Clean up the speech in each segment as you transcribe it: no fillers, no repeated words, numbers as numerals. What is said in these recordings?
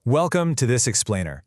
Welcome to this explainer.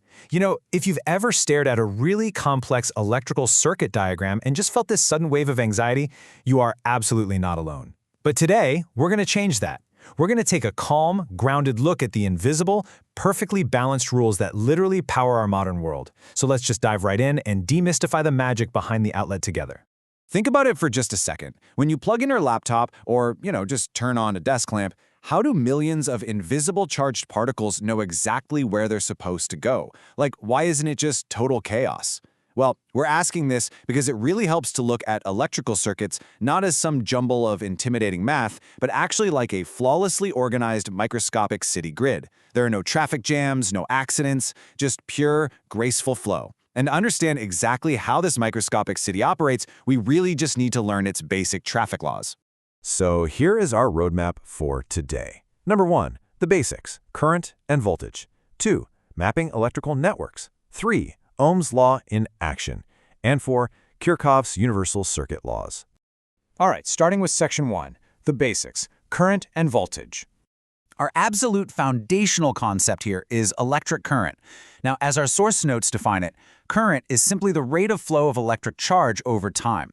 If you've ever stared at a really complex electrical circuit diagram and just felt this sudden wave of anxiety, you are absolutely not alone. But today, we're going to change that. We're going to take a calm, grounded look at the invisible, perfectly balanced rules that literally power our modern world. So let's just dive right in and demystify the magic behind the outlet together. Think about it for just a second. When you plug in your laptop or, just turn on a desk lamp, how do millions of invisible charged particles know exactly where they're supposed to go? Like, why isn't it just total chaos? Well, we're asking this because it really helps to look at electrical circuits not as some jumble of intimidating math, but actually like a flawlessly organized microscopic city grid. There are no traffic jams, no accidents, just pure, graceful flow. And to understand exactly how this microscopic city operates, we really just need to learn its basic traffic laws. So here is our roadmap for today. Number 1, the basics, current and voltage. 2, mapping electrical networks. 3, Ohm's law in action. And 4, Kirchhoff's universal circuit laws. All right, starting with section 1, the basics, current and voltage. Our absolute foundational concept here is electric current. Now, as our source notes define it, current is simply the rate of flow of electric charge over time.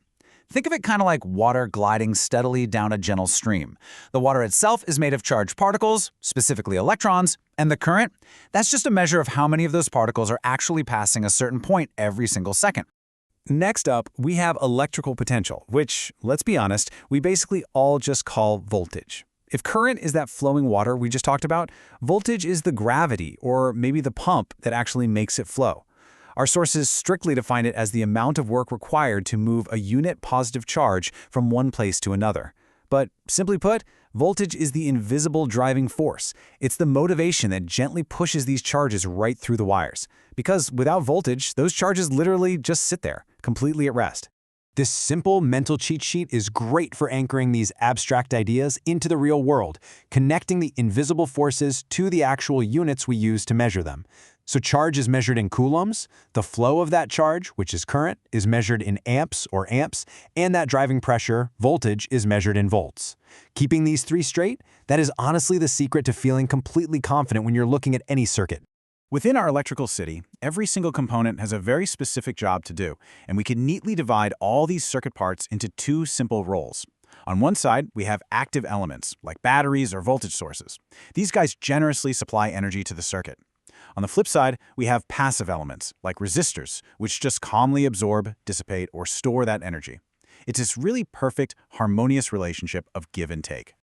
Think of it kind of like water gliding steadily down a gentle stream. The water itself is made of charged particles, specifically electrons, and the current, that's just a measure of how many of those particles are actually passing a certain point every single second. Next up, we have electrical potential, which, let's be honest, we basically all just call voltage. If current is that flowing water we just talked about, voltage is the gravity, or maybe the pump, that actually makes it flow. Our sources strictly define it as the amount of work required to move a unit positive charge from one place to another. But simply put, voltage is the invisible driving force. It's the motivation that gently pushes these charges right through the wires. Because without voltage, those charges literally just sit there, completely at rest. This simple mental cheat sheet is great for anchoring these abstract ideas into the real world, connecting the invisible forces to the actual units we use to measure them. So charge is measured in coulombs, the flow of that charge, which is current, is measured in amps or amps, and that driving pressure, voltage, is measured in volts. Keeping these three straight, that is honestly the secret to feeling completely confident when you're looking at any circuit. Within our electrical city, every single component has a very specific job to do, and we can neatly divide all these circuit parts into two simple roles. On one side, we have active elements, like batteries or voltage sources. These guys generously supply energy to the circuit. On the flip side, we have passive elements, like resistors, which just calmly absorb, dissipate, or store that energy. It's this really perfect, harmonious relationship of give and take.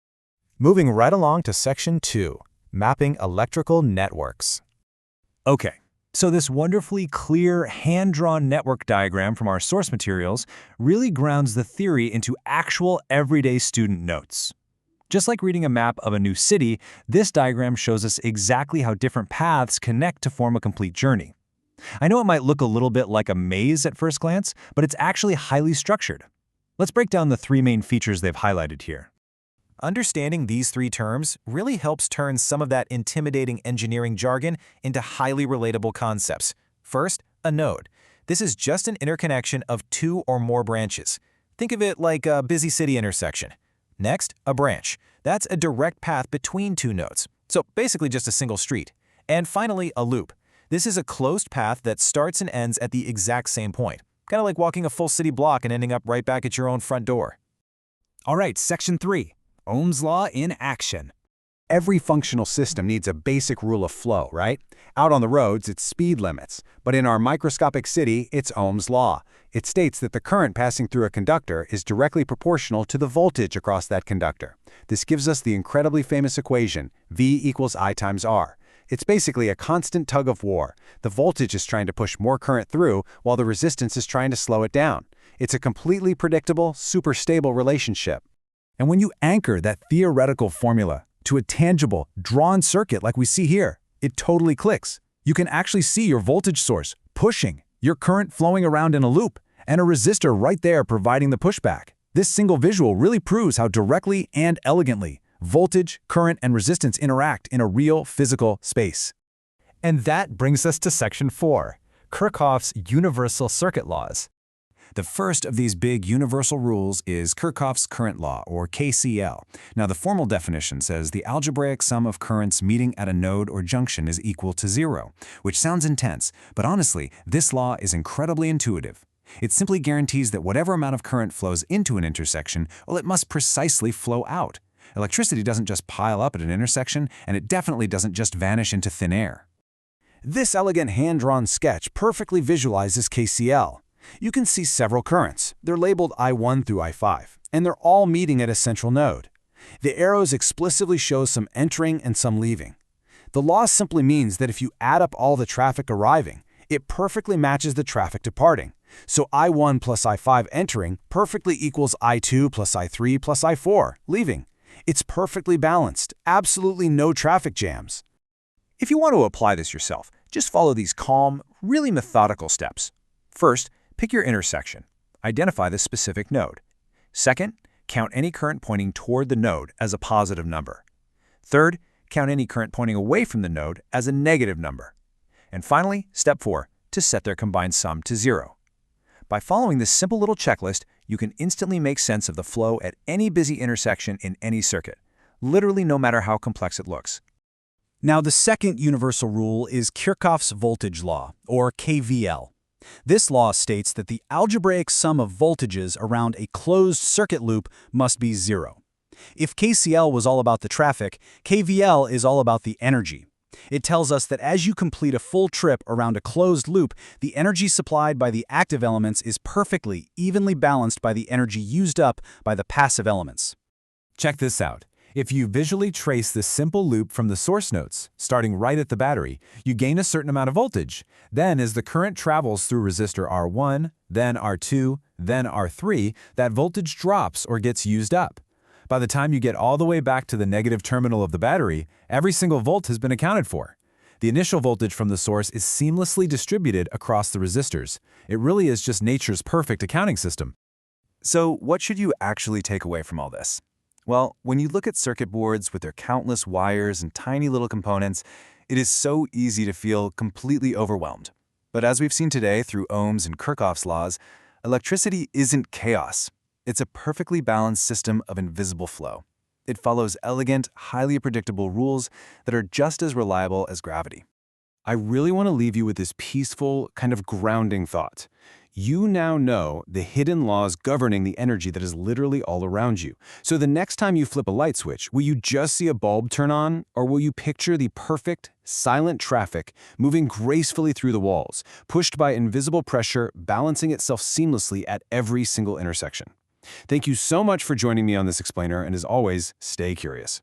Moving right along to section 2, mapping electrical networks. Okay, so this wonderfully clear, hand-drawn network diagram from our source materials really grounds the theory into actual everyday student notes. Just like reading a map of a new city, this diagram shows us exactly how different paths connect to form a complete journey. I know it might look a little bit like a maze at first glance, but it's actually highly structured. Let's break down the 3 main features they've highlighted here. Understanding these 3 terms really helps turn some of that intimidating engineering jargon into highly relatable concepts. First, a node. This is just an interconnection of 2 or more branches. Think of it like a busy city intersection. Next, a branch. That's a direct path between 2 nodes, so basically just a single street. And finally, a loop. This is a closed path that starts and ends at the exact same point, kind of like walking a full city block and ending up right back at your own front door. All right, section 3, Ohm's law in action. Every functional system needs a basic rule of flow, right? Out on the roads, it's speed limits. But in our microscopic city, it's Ohm's law. It states that the current passing through a conductor is directly proportional to the voltage across that conductor. This gives us the incredibly famous equation, V equals I times R. It's basically a constant tug of war. The voltage is trying to push more current through, while the resistance is trying to slow it down. It's a completely predictable, super stable relationship. And when you anchor that theoretical formula to a tangible, drawn circuit like we see here, it totally clicks. You can actually see your voltage source pushing, your current flowing around in a loop, and a resistor right there providing the pushback. This single visual really proves how directly and elegantly voltage, current, and resistance interact in a real physical space. And that brings us to section 4, Kirchhoff's universal circuit laws. The first of these big universal rules is Kirchhoff's current law, or KCL. Now, the formal definition says the algebraic sum of currents meeting at a node or junction is equal to 0, which sounds intense, but honestly, this law is incredibly intuitive. It simply guarantees that whatever amount of current flows into an intersection, well, it must precisely flow out. Electricity doesn't just pile up at an intersection, and it definitely doesn't just vanish into thin air. This elegant hand-drawn sketch perfectly visualizes KCL. You can see several currents. They're labeled I1 through I5, and they're all meeting at a central node. The arrows explicitly show some entering and some leaving. The law simply means that if you add up all the traffic arriving, it perfectly matches the traffic departing. So I1 plus I5 entering perfectly equals I2 plus I3 plus I4 leaving. It's perfectly balanced, absolutely no traffic jams. If you want to apply this yourself, just follow these calm, really methodical steps. First, pick your intersection. Identify the specific node. Second, count any current pointing toward the node as a positive number. Third, count any current pointing away from the node as a negative number. And finally, step 4, to set their combined sum to 0. By following this simple little checklist, you can instantly make sense of the flow at any busy intersection in any circuit, literally no matter how complex it looks. Now, the second universal rule is Kirchhoff's voltage law, or KVL. This law states that the algebraic sum of voltages around a closed circuit loop must be 0. If KCL was all about the traffic, KVL is all about the energy. It tells us that as you complete a full trip around a closed loop, the energy supplied by the active elements is perfectly, evenly balanced by the energy used up by the passive elements. Check this out. If you visually trace this simple loop from the source nodes, starting right at the battery, you gain a certain amount of voltage. Then, as the current travels through resistor R1, then R2, then R3, that voltage drops or gets used up. By the time you get all the way back to the negative terminal of the battery, every single volt has been accounted for. The initial voltage from the source is seamlessly distributed across the resistors. It really is just nature's perfect accounting system. So what should you actually take away from all this? Well, when you look at circuit boards with their countless wires and tiny little components, it is so easy to feel completely overwhelmed. But as we've seen today through Ohm's and Kirchhoff's laws, electricity isn't chaos. It's a perfectly balanced system of invisible flow. It follows elegant, highly predictable rules that are just as reliable as gravity. I really want to leave you with this peaceful, kind of grounding thought. You now know the hidden laws governing the energy that is literally all around you. So the next time you flip a light switch, will you just see a bulb turn on, or will you picture the perfect, silent traffic moving gracefully through the walls, pushed by invisible pressure, balancing itself seamlessly at every single intersection? Thank you so much for joining me on this explainer, and as always, stay curious.